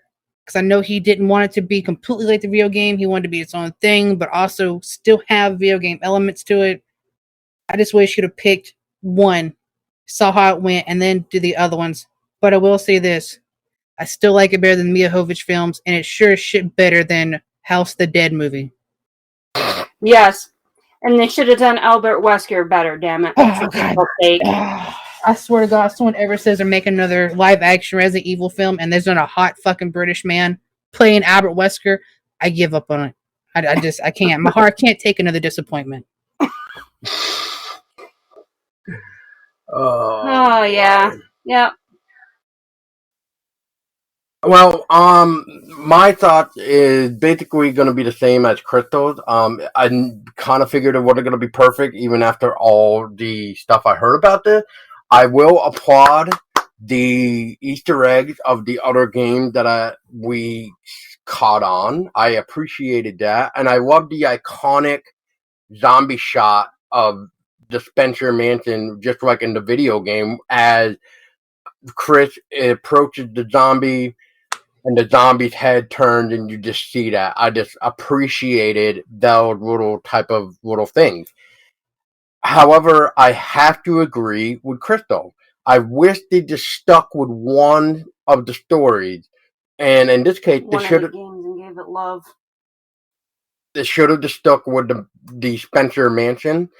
because I know he didn't want it to be completely like the video game. He wanted to be its own thing, but also still have video game elements to it. I just wish you'd have picked one, saw how it went, and then do the other ones. But I will say this: I still like it better than Mia Jovovich films, and it's sure as shit better than House the Dead movie. Yes, and they should have done Albert Wesker better. Damn it, Oh for god! Christ's sake. I swear to God, if someone ever says they're making another live action Resident Evil film, and there's not a hot fucking British man playing Albert Wesker, I give up on it. I can't. My heart can't take another disappointment. Oh yeah, Boy. yeah. Well, my thought is basically going to be the same as Crystal's. I kind of figured it wasn't going to be perfect, even after all the stuff I heard about this. I will applaud the Easter eggs of the other games that we caught on. I appreciated that, and I love the iconic zombie shot of the Spencer Mansion, just like in the video game, as Chris approaches the zombie and the zombie's head turns and you just see that. I just appreciated those little things. However, I have to agree with Crystal. I wish they just stuck with one of the stories. And in this case, One of the games and gave it love. they should have just stuck with the Spencer Mansion.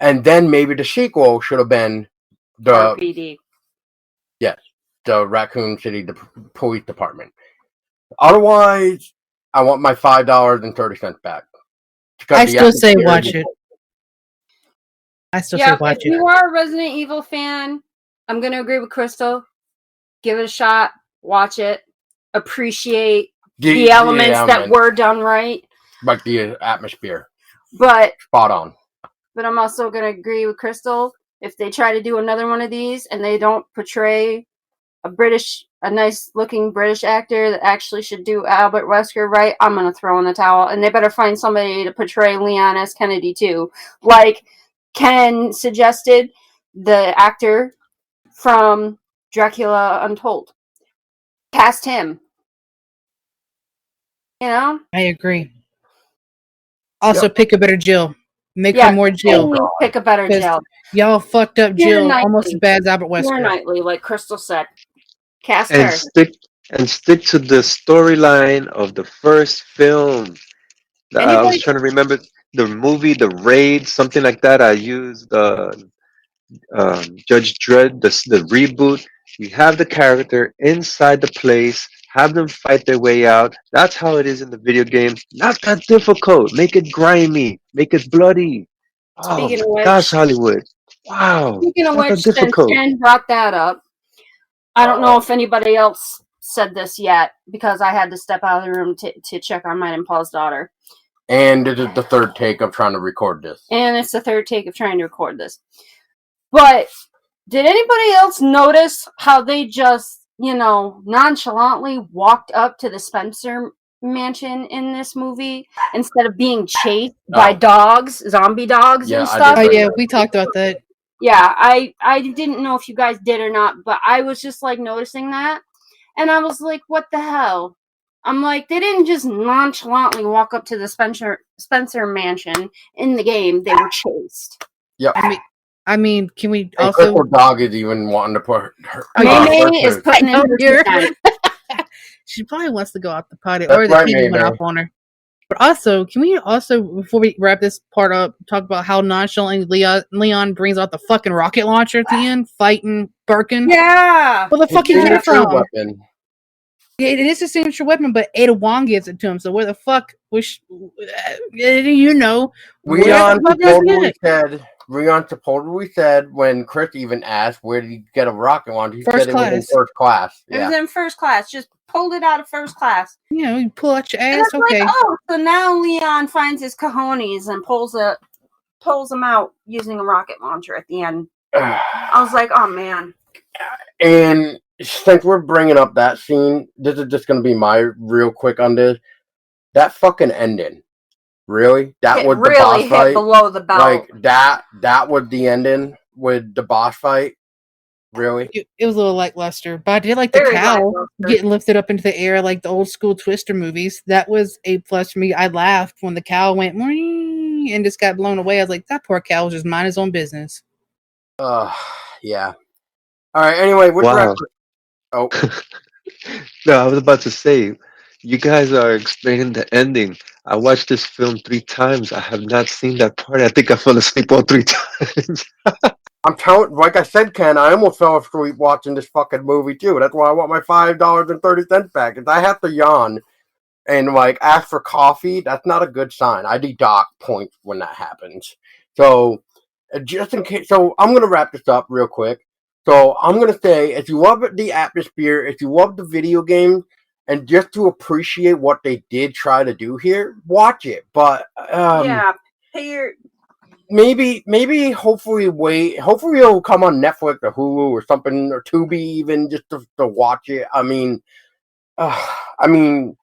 And then maybe the sequel should have been the RPD. Yes, the Raccoon City Police Department. Otherwise, I want my $5.30 back. I still say watch it. I still say watch if it. you are a Resident Evil fan, I'm going to agree with Crystal. Give it a shot. Watch it. Appreciate the elements that were done right. Like the atmosphere. But spot on. But I'm also going to agree with Crystal. If they try to do another one of these and they don't portray a nice looking British actor that actually should do Albert Wesker right, I'm going to throw in the towel. And they better find somebody to portray Leon S. Kennedy too. Like Ken suggested, the actor from Dracula Untold. Cast him. You know? I agree. Also, pick a better Jill. Make her more Jill. Pick a better Jill. Y'all fucked up Jill almost as bad as Albert Wesker. Knightley, like Crystal said. Cast and her. Stick to the storyline of the first film. I was trying to remember the movie, The Raid, something like that. I used Judge Dredd, the reboot. You have the character inside the place, have them fight their way out. That's how it is in the video game. Not that difficult. Make it grimy. Make it bloody. Oh my gosh, Hollywood. Wow. Speaking of which, since Ken brought that up, I don't know if anybody else said this yet, because I had to step out of the room to check on mine and Paul's daughter. And it is the third take of trying to record this. But did anybody else notice how they just, nonchalantly walked up to the Spencer Mansion in this movie instead of being chased by dogs, zombie dogs and stuff? Oh yeah, we talked about that. Yeah, I didn't know if you guys did or not, but I was just like noticing that, and I was like, what the hell? I'm like, they didn't just nonchalantly walk up to the Spencer Mansion in the game. They were chased. Yep. I mean, can we and also? Crystal Dog is even wanting to put her. Maybe is putting in her. She probably wants to go out the potty, or the TV went off on her. But also, can we also, before we wrap this part up, talk about how nonchalantly Leon brings out the fucking rocket launcher at the end, fighting Birkin? Yeah. Where the fuck you get it from? Weapon. Yeah, it is a signature weapon, but Ada Wong gives it to him. So where the fuck was Rion supposedly said when Chris even asked where did he get a rocket launcher, he said it was in first class. It was in first class. Just pulled it out of first class. You pull out your ass. Okay. Like, so now Leon finds his cojones and pulls them out using a rocket launcher at the end. I was like, oh man. And since we're bringing up that scene, this is just going to be my real quick on this. That fucking ending. Really? That was the boss fight? Below the belt. Like, that was the ending with the boss fight? Really? It was a little lackluster. But I did like the cow getting lifted up into the air like the old school Twister movies. That was a plus for me. I laughed when the cow went and just got blown away. I was like, that poor cow was just minding his own business. Yeah. All right, anyway, wow. No, I was about to say, you guys are explaining the ending. I watched this film 3 times. I have not seen that part. I think I fell asleep all 3 times. I'm telling, like I said, Ken, I almost fell asleep watching this fucking movie too. That's why I want my $5.30 back. Because I have to yawn and ask for coffee. That's not a good sign. I deduct points when that happens. So just in case, so I'm gonna wrap this up real quick. So I'm gonna say, if you love the atmosphere, if you love the video game, and just to appreciate what they did try to do here, watch it. But yeah, pay your. maybe hopefully it'll come on Netflix or Hulu or something, or Tubi even, just to watch it. I mean, it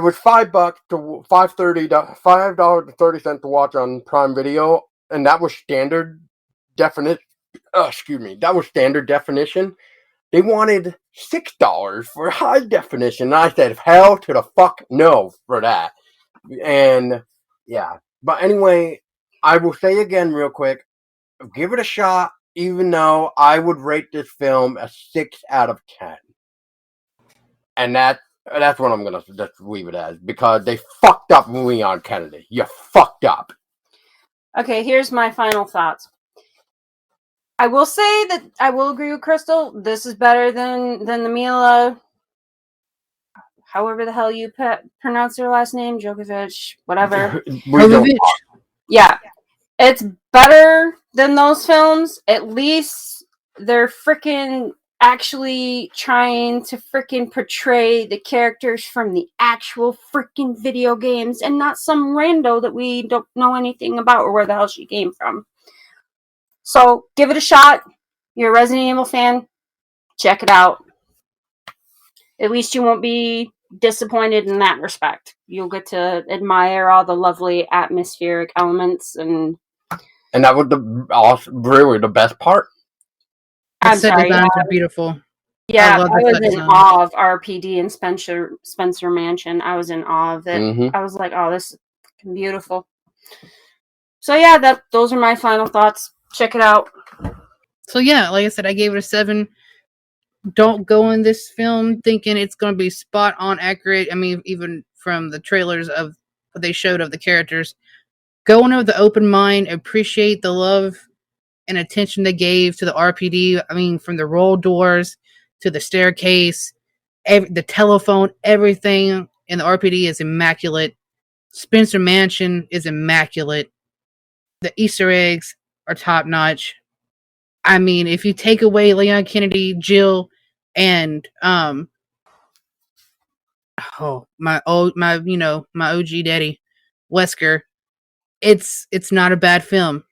was $5 to $5.30 to watch on Prime Video, and that was standard definition. Excuse me, that was standard definition. They wanted $6 for high definition, and I said, hell to the fuck no for that. And yeah, but anyway, I will say again real quick, give it a shot. Even though I would rate this film a 6 out of 10, and that's what I'm gonna just leave it as, because they fucked up Leon Kennedy. You fucked up. Okay, here's my final thoughts. I will say that I will agree with Crystal. This is better than the Mila, however the hell you pronounce her last name, Djokovic, whatever. Yeah, it's better than those films. At least they're freaking actually trying to freaking portray the characters from the actual freaking video games, and not some rando that we don't know anything about or where the hell she came from. So give it a shot. You're a Resident Evil fan, check it out. At least you won't be disappointed in that respect. You'll get to admire all the lovely atmospheric elements, and that was really the best part. The I'm set sorry. designs are beautiful. Yeah, love I the was set in designs. awe of RPD and Spencer Mansion. I was in awe of it. Mhm. I was like, oh, this is fucking beautiful. So yeah, those are my final thoughts. Check it out. So yeah, like I said, I gave it a 7. Don't go in this film thinking it's going to be spot on accurate. I mean, even from the trailers of what they showed of the characters, go in with the open mind, appreciate the love and attention they gave to the RPD. I mean, from the roll doors to the staircase, the telephone, everything in the RPD is immaculate. Spencer Mansion is immaculate. The Easter eggs are top notch. I mean, if you take away Leon Kennedy, Jill, and my OG daddy, Wesker, it's not a bad film.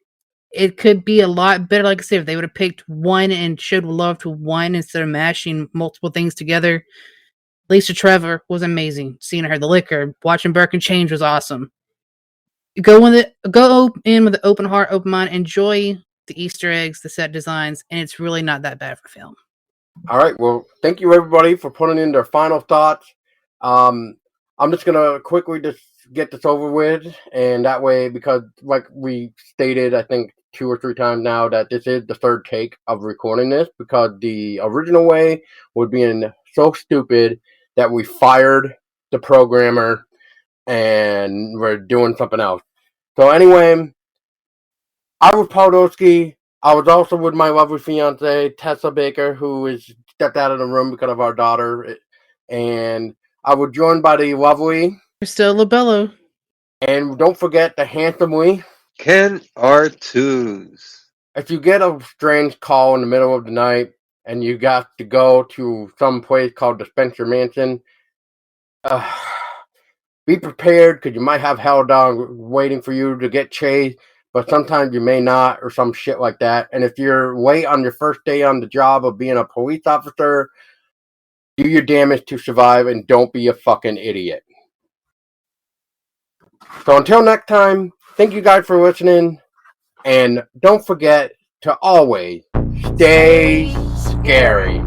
It could be a lot better, like I said, if they would have picked one and showed love to one instead of mashing multiple things together. Lisa Trevor was amazing. Seeing her, the liquor, watching Birkin change was awesome. Go in with an open heart, open mind, enjoy the Easter eggs, the set designs, and it's really not that bad for film. All right, well, thank you everybody for putting in their final thoughts. I'm just gonna quickly just get this over with, and that way, because like we stated, I think 2 or 3 times now, that this is the third take of recording this, because the original way would be so stupid that we fired the programmer and we're doing something else. So anyway, I was Podolsky. I was also with my lovely fiance, Tessa Baker, who is stepped out of the room because of our daughter. And I was joined by the lovely Chrystello Bello. And don't forget the handsomely Ken R2s. If you get a strange call in the middle of the night and you got to go to some place called the Spencer Mansion, be prepared, because you might have hell dog waiting for you to get chased, but sometimes you may not, or some shit like that. And if you're late on your first day on the job of being a police officer, do your damage to survive and don't be a fucking idiot. So until next time, thank you guys for listening, and don't forget to always stay scary.